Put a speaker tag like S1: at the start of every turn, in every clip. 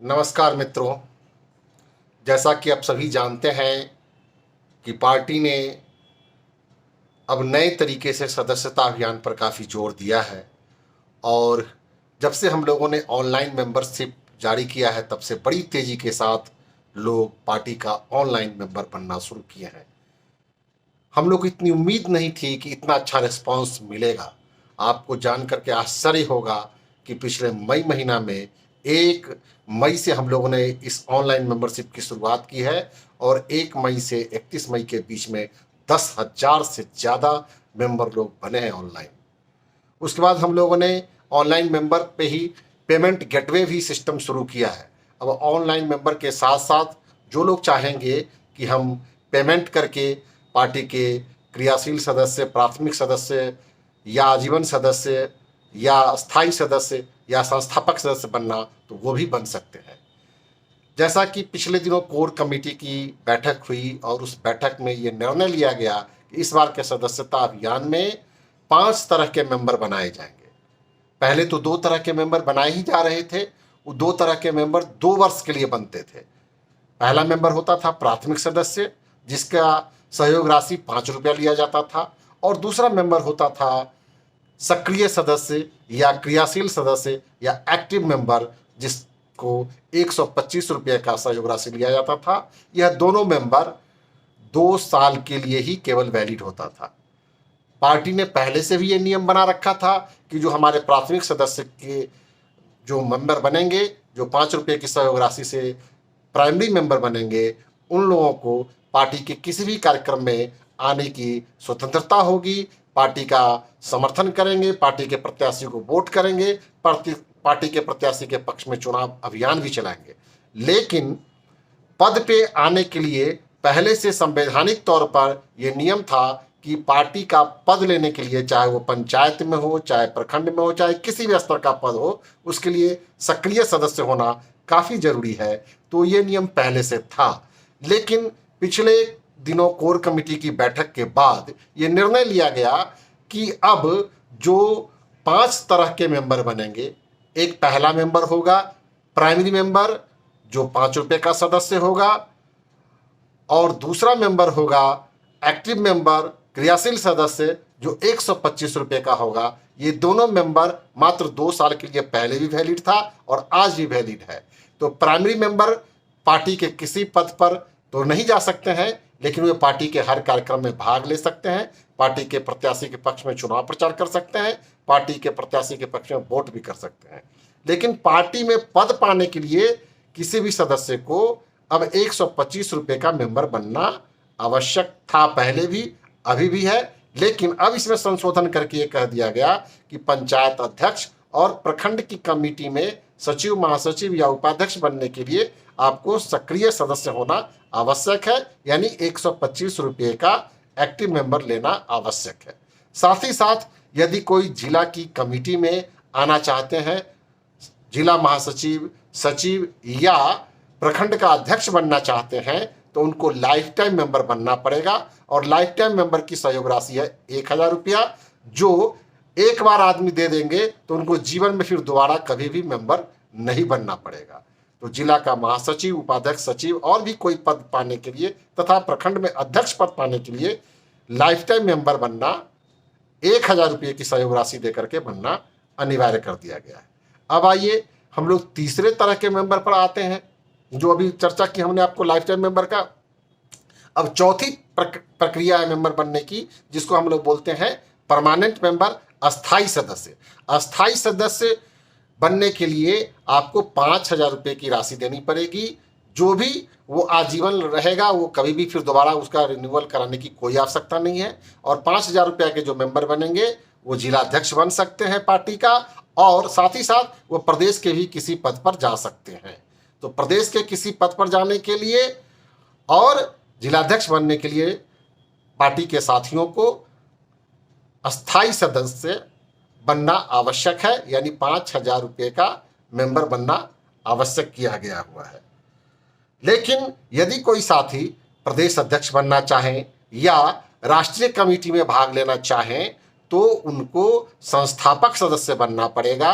S1: नमस्कार मित्रों। जैसा कि आप सभी जानते हैं कि पार्टी ने अब नए तरीके से सदस्यता अभियान पर काफ़ी जोर दिया है और जब से हम लोगों ने ऑनलाइन मेंबरशिप जारी किया है तब से बड़ी तेज़ी के साथ लोग पार्टी का ऑनलाइन मेंबर बनना शुरू किए हैं। हम लोग को इतनी उम्मीद नहीं थी कि इतना अच्छा रिस्पांस मिलेगा। आपको जान करके आश्चर्य होगा कि पिछले मई महीना में 1 मई से हम लोगों ने इस ऑनलाइन मेंबरशिप की शुरुआत की है और 1 मई से 31 मई के बीच में 10,000 से ज़्यादा मेंबर लोग बने हैं ऑनलाइन। उसके बाद हम लोगों ने ऑनलाइन मेंबर पे ही पेमेंट गेटवे भी सिस्टम शुरू किया है। अब ऑनलाइन मेंबर के साथ साथ जो लोग चाहेंगे कि हम पेमेंट करके पार्टी के क्रियाशील सदस्य, प्राथमिक सदस्य या आजीवन सदस्य या स्थायी सदस्य या संस्थापक सदस्य बनना, तो वो भी बन सकते हैं। जैसा कि पिछले दिनों कोर कमेटी की बैठक हुई और उस बैठक में ये निर्णय लिया गया कि इस बार के सदस्यता अभियान में 5 तरह के मेंबर बनाए जाएंगे। पहले तो 2 तरह के मेंबर बनाए ही जा रहे थे। वो 2 तरह के मेंबर 2 वर्ष के लिए बनते थे। पहला मेंबर होता था प्राथमिक सदस्य, जिसका सहयोग राशि 5 रुपया लिया जाता था, और दूसरा मेंबर होता था सक्रिय सदस्य या क्रियाशील सदस्य या एक्टिव मेंबर, जिसको 125 रुपये का सहयोग राशि लिया जाता था। यह दोनों मेंबर 2 साल के लिए ही केवल वैलिड होता था। पार्टी ने पहले से भी ये नियम बना रखा था कि जो हमारे प्राथमिक सदस्य के जो मेंबर बनेंगे, जो 5 रुपये की सहयोग राशि से प्राइमरी मेंबर बनेंगे, उन लोगों को पार्टी के किसी भी कार्यक्रम में आने की स्वतंत्रता होगी। पार्टी का समर्थन करेंगे, पार्टी के प्रत्याशी को वोट करेंगे, पार्टी के प्रत्याशी के पक्ष में चुनाव अभियान भी चलाएंगे। लेकिन पद पे आने के लिए पहले से संवैधानिक तौर पर यह नियम था कि पार्टी का पद लेने के लिए, चाहे वो पंचायत में हो, चाहे प्रखंड में हो, चाहे किसी भी स्तर का पद हो, उसके लिए सक्रिय सदस्य होना काफ़ी जरूरी है। तो ये नियम पहले से था। लेकिन पिछले दिनों कोर कमेटी की बैठक के बाद ये निर्णय लिया गया कि अब जो 5 तरह के मेंबर बनेंगे, एक पहला मेंबर होगा प्राइमरी मेंबर, जो 5 रुपये का सदस्य होगा, और दूसरा मेंबर होगा एक्टिव मेंबर, क्रियाशील सदस्य, जो 125 रुपये का होगा। ये दोनों मेंबर मात्र 2 साल के लिए पहले भी वैलिड था और आज भी वैलिड है। तो प्राइमरी मेंबर पार्टी के किसी पद पर तो नहीं जा सकते हैं, लेकिन वे पार्टी के हर कार्यक्रम में भाग ले सकते हैं, पार्टी के प्रत्याशी के पक्ष में चुनाव प्रचार कर सकते हैं, पार्टी के प्रत्याशी के पक्ष में वोट भी कर सकते हैं। लेकिन पार्टी में पद पाने के लिए किसी भी सदस्य को अब 125 रुपये का मेंबर बनना आवश्यक था, पहले भी, अभी भी है। लेकिन अब इसमें संशोधन करके ये कह दिया गया कि पंचायत अध्यक्ष और प्रखंड की कमेटी में सचिव, महासचिव या उपाध्यक्ष बनने के लिए आपको सक्रिय सदस्य होना आवश्यक है, यानी 125 रुपये का एक्टिव मेंबर लेना आवश्यक है। साथ ही साथ यदि कोई जिला की कमेटी में आना चाहते हैं, जिला महासचिव, सचिव या प्रखंड का अध्यक्ष बनना चाहते हैं, तो उनको लाइफ टाइम मेंबर बनना पड़ेगा। और लाइफ टाइम मेंबर की सहयोग राशि है 1,000 रुपया, जो एक बार आदमी दे देंगे तो उनको जीवन में फिर दोबारा कभी भी मेंबर नहीं बनना पड़ेगा। तो जिला का महासचिव, उपाध्यक्ष, सचिव और भी कोई पद पाने के लिए तथा प्रखंड में अध्यक्ष पद पाने के लिए लाइफ टाइम मेंबर बनना, 1,000 रुपये की सहयोग राशि देकर के बनना अनिवार्य कर दिया गया है। अब आइए हम लोग तीसरे तरह के मेंबर पर आते हैं, जो अभी चर्चा की हमने आपको लाइफ टाइम मेंबर का। अब चौथी प्रक्रिया है मेंबर बनने की, जिसको हम लोग बोलते हैं परमानेंट मेंबर, अस्थाई सदस्य। अस्थाई सदस्य बनने के लिए आपको 5,000 रुपये की राशि देनी पड़ेगी। जो भी वो आजीवन रहेगा, वो कभी भी फिर दोबारा उसका रिन्यूअल कराने की कोई आवश्यकता नहीं है। और 5,000 रुपये के जो मेंबर बनेंगे वो जिलाध्यक्ष बन सकते हैं पार्टी का, और साथ ही साथ वो प्रदेश के भी किसी पद पर जा सकते हैं। तो प्रदेश के किसी पद पर जाने के लिए और जिलाध्यक्ष बनने के लिए पार्टी के साथियों को अस्थाई सदस्य बनना आवश्यक है, यानी 5,000 रुपये का मेंबर बनना आवश्यक किया गया हुआ है। लेकिन यदि कोई साथी प्रदेश अध्यक्ष बनना चाहें या राष्ट्रीय कमेटी में भाग लेना चाहें, तो उनको संस्थापक सदस्य बनना पड़ेगा,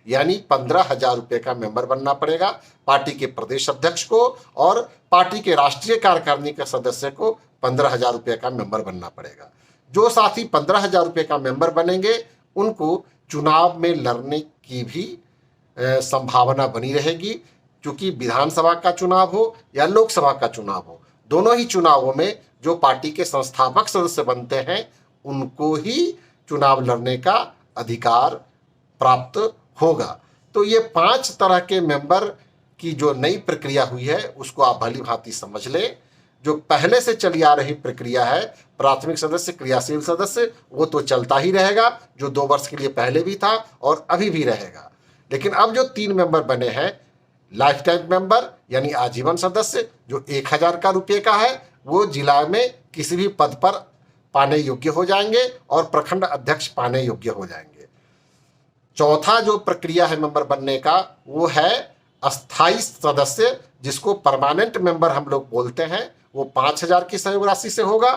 S1: यानी 15,000 रुपये का मेंबर बनना पड़ेगा पार्टी के प्रदेश अध्यक्ष को, और पार्टी के राष्ट्रीय कार्यकारिणी के सदस्य को 15,000 रुपये का मेंबर बनना पड़ेगा। जो साथी 15,000 रुपये का मेंबर बनेंगे उनको चुनाव में लड़ने की भी संभावना बनी रहेगी, क्योंकि विधानसभा का चुनाव हो या लोकसभा का चुनाव हो, दोनों ही चुनावों में जो पार्टी के संस्थापक सदस्य बनते हैं उनको ही चुनाव लड़ने का अधिकार प्राप्त होगा। तो ये 5 तरह के मेंबर की जो नई प्रक्रिया हुई है उसको आप भली भांति समझ लें। जो पहले से चली आ रही प्रक्रिया है प्राथमिक सदस्य, क्रियाशील सदस्य, वो तो चलता ही रहेगा, जो 2 वर्ष के लिए पहले भी था और अभी भी रहेगा। लेकिन अब जो 3 मेंबर बने हैं, लाइफ टाइम मेंबर यानी आजीवन सदस्य जो 1,000 रुपये का है, वो जिला में किसी भी पद पर पाने योग्य हो जाएंगे और प्रखंड अध्यक्ष पाने योग्य हो जाएंगे। चौथा जो प्रक्रिया है मेंबर बनने का वो है अस्थाई सदस्य, जिसको परमानेंट मेंबर हम लोग बोलते हैं। वो 5,000 की सहयोग राशि से होगा।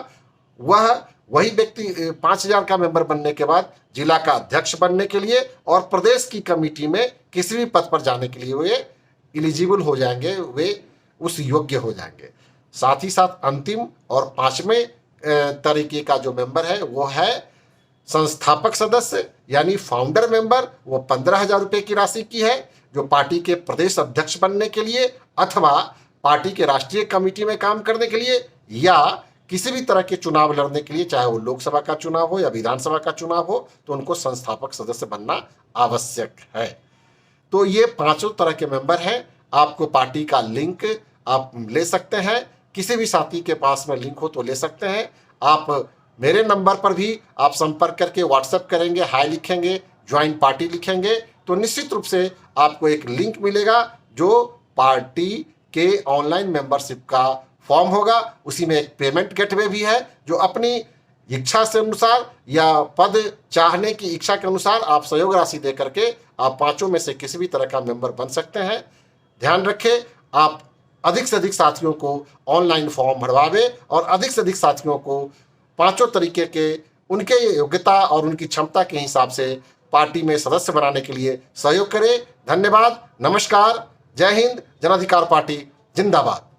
S1: वही व्यक्ति 5,000 का मेंबर बनने के बाद जिला का अध्यक्ष बनने के लिए और प्रदेश की कमेटी में किसी भी पद पर जाने के लिए वे एलिजिबल हो जाएंगे, वे उस योग्य हो जाएंगे। साथ ही साथ अंतिम और 5वें तरीके का जो मेंबर है वो है संस्थापक सदस्य यानी फाउंडर मेंबर। वो 15,000 रुपये की राशि की है, जो पार्टी के प्रदेश अध्यक्ष बनने के लिए अथवा पार्टी के राष्ट्रीय कमेटी में काम करने के लिए या किसी भी तरह के चुनाव लड़ने के लिए, चाहे वो लोकसभा का चुनाव हो या विधानसभा का चुनाव हो, तो उनको संस्थापक सदस्य बनना आवश्यक है। तो ये 5 तरह के मेंबर हैं। आपको पार्टी का लिंक आप ले सकते हैं, किसी भी साथी के पास में लिंक हो तो ले सकते हैं। आप मेरे नंबर पर भी आप संपर्क करके व्हाट्सएप करेंगे, हाय लिखेंगे, ज्वाइन पार्टी लिखेंगे, तो निश्चित रूप से आपको एक लिंक मिलेगा जो पार्टी के ऑनलाइन मेंबरशिप का फॉर्म होगा। उसी में एक पेमेंट गेटवे भी है, जो अपनी इच्छा से अनुसार या पद चाहने की इच्छा के अनुसार आप सहयोग राशि दे करके आप 5 में से किसी भी तरह का मेंबर बन सकते हैं। ध्यान रखें, आप अधिक से अधिक साथियों को ऑनलाइन फॉर्म भरवावे और अधिक से अधिक साथियों को 5 तरीके के उनके योग्यता और उनकी क्षमता के हिसाब से पार्टी में सदस्य बनाने के लिए सहयोग करें। धन्यवाद, नमस्कार, जय हिंद, जन अधिकार पार्टी जिंदाबाद।